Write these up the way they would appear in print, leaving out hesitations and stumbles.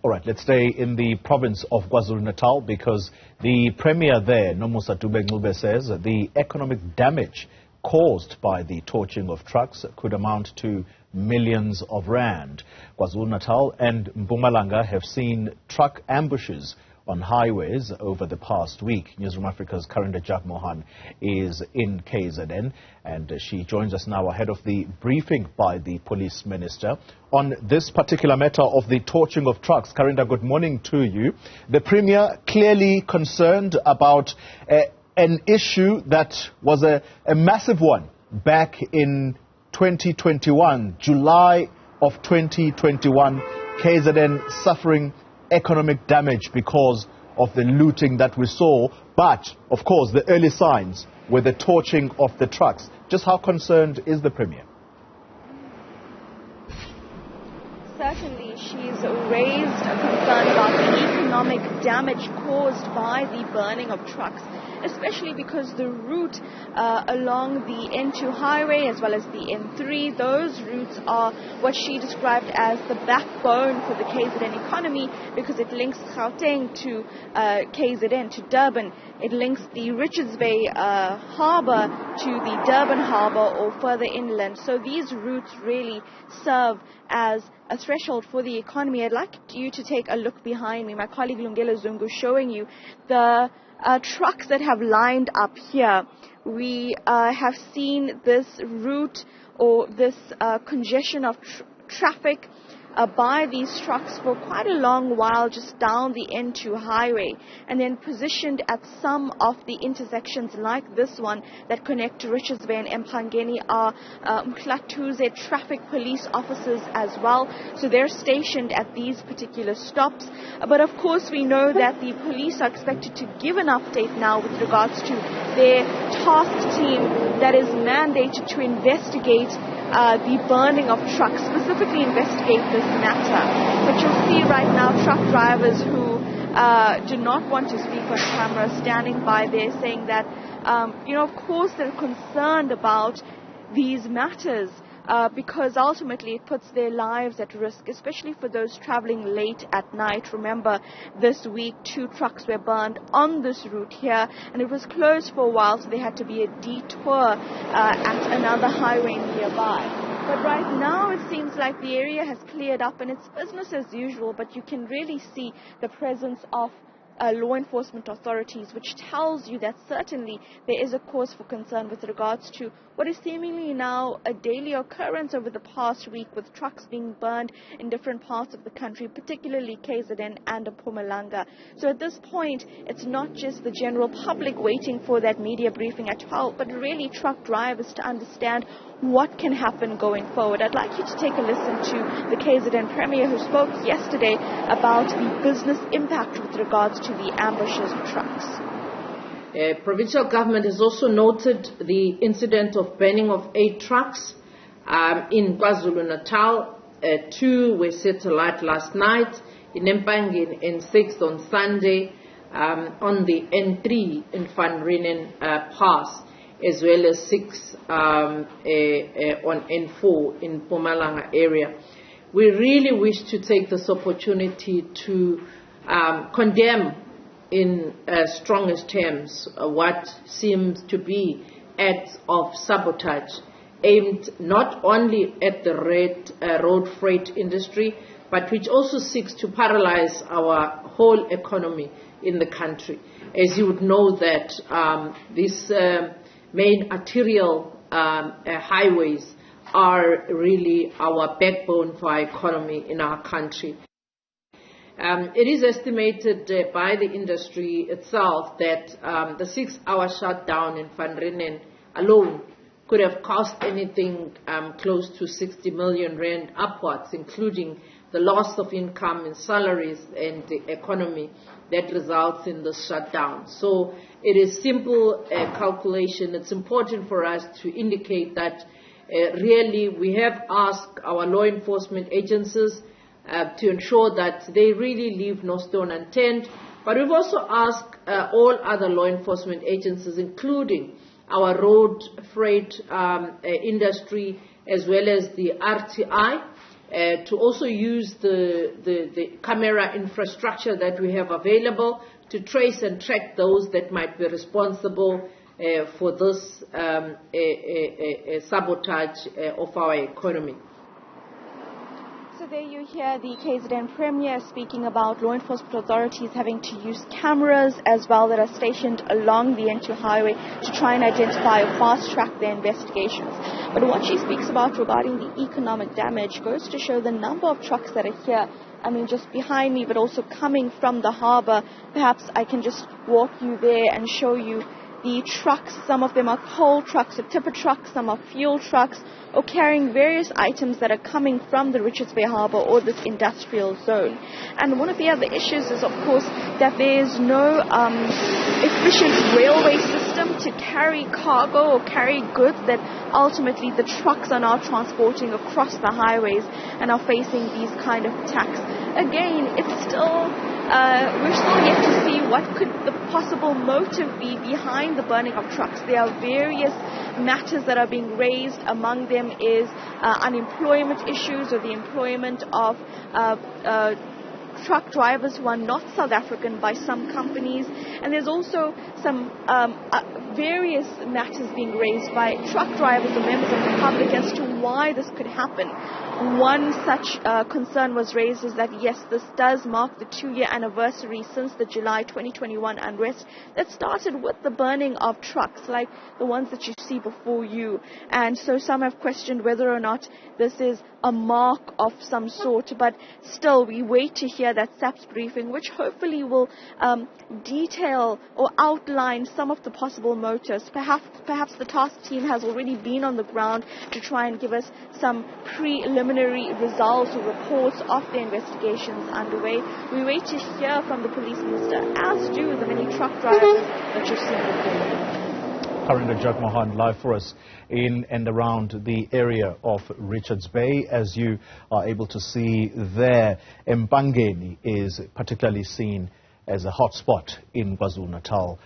All right, let's stay in the province of KwaZulu-Natal because the Premier there, Nomusa Dube-ncube, says the economic damage caused by the torching of trucks could amount to millions of rand. KwaZulu-Natal and Mpumalanga have seen truck ambushes on highways over the past week. Newzroom Afrika's Karinda Jagmohan is in KZN and she joins us now ahead of the briefing by the police minister on this particular matter of the torching of trucks. Karinda, good morning to you. The Premier clearly concerned about an issue that was a massive one back in 2021, July of 2021, KZN suffering economic damage because of the looting that we saw. But, of course, the early signs were the torching of the trucks. Just how concerned is the Premier? Certainly, she's raised a concern about the economic damage caused by the burning of trucks, especially because the route along the N2 highway as well as the N3, those routes are what she described as the backbone for the KZN economy because it links Gauteng to KZN, to Durban. It links the Richards Bay harbour to the Durban harbour or further inland. So these routes really serve as a threshold for the economy. I'd like you to take a look behind me. My colleague Lungelo Zungu showing you the trucks that have lined up here. We have seen this route or this congestion of traffic by these trucks for quite a long while just down the N2 highway and then positioned at some of the intersections like this one that connect to Richards Bay and Empangeni are Mklatuze traffic police officers as well. So they're stationed at these particular stops. But of course we know that the police are expected to give an update now with regards to their task team that is mandated to investigate the burning of trucks, specifically investigate this matter. But you'll see right now truck drivers who do not want to speak on camera standing by there saying that, of course they're concerned about these matters because ultimately it puts their lives at risk, especially for those traveling late at night. Remember, this week 2 trucks were burned on this route here and it was closed for a while, so there had to be a detour at another highway nearby. But right now it seems like the area has cleared up and it's business as usual, but you can really see the presence of law enforcement authorities, which tells you that certainly there is a cause for concern with regards to what is seemingly now a daily occurrence over the past week with trucks being burned in different parts of the country, particularly KZN and Mpumalanga. So at this point, it's not just the general public waiting for that media briefing at 12, but really truck drivers to understand what can happen going forward. I'd like you to take a listen to the KZN Premier who spoke yesterday about the business impact with regards to the ambushes of trucks. Provincial government has also noted the incident of burning of 8 trucks in KwaZulu-Natal. 2 were set alight last night in Empangeni and 6 on Sunday on the N3 in Van Renen Pass, as well as 6 on N4 in Mpumalanga area. We really wish to take this opportunity to condemn in strongest terms what seems to be acts of sabotage aimed not only at the road freight industry, but which also seeks to paralyze our whole economy in the country. As you would know that these main arterial highways are really our backbone for our economy in our country. It is estimated by the industry itself that the 6-hour shutdown in Van Renen alone could have cost anything close to 60 million rand upwards, including the loss of income and salaries and the economy that results in the shutdown. So it is simple calculation. It's important for us to indicate that really we have asked our law enforcement agencies to ensure that they really leave no stone unturned. But we've also asked all other law enforcement agencies, including our road freight industry, as well as the RTI, to also use the camera infrastructure that we have available to trace and track those that might be responsible for this sabotage of our economy. So there you hear the KZN Premier speaking about law enforcement authorities having to use cameras as well that are stationed along the N2 highway to try and identify or fast-track their investigations. But what she speaks about regarding the economic damage goes to show the number of trucks that are here. I mean, just behind me, but also coming from the harbour. Perhaps I can just walk you there and show you the trucks. Some of them are coal trucks or tipper trucks, some are fuel trucks, or carrying various items that are coming from the Richards Bay Harbour or this industrial zone. And one of the other issues is, of course, that there is no efficient railway system to carry cargo or carry goods that ultimately the trucks are now transporting across the highways and are facing these kind of attacks. Again, it's still we're still yet to see what could the possible motive be behind the burning of trucks. There are various matters that are being raised. Among them is unemployment issues or the employment of truck drivers who are not South African by some companies. And there's also some various matters being raised by truck drivers or members of the public as to why this could happen. One such concern was raised is that, yes, this does mark the 2-year anniversary since the July 2021 unrest that started with the burning of trucks like the ones that you see before you. And so some have questioned whether or not this is a mark of some sort. But still, we wait to hear that SAPS briefing, which hopefully will detail or outline some of the possible motives. Perhaps the task team has already been on the ground to try and give us some preliminary results or reports of the investigations underway. We wait to hear from the police minister, as do the many truck drivers that you've seen before. Karinda, Jagmohan live for us in and around the area of Richards Bay. As you are able to see there, Empangeni is particularly seen as a hotspot in KwaZulu-Natal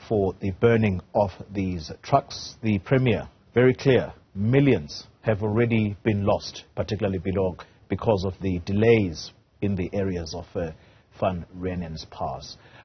for the burning of these trucks. The Premier, very clear, millions have already been lost, particularly because of the delays in the areas of Van Rhenen's Pass.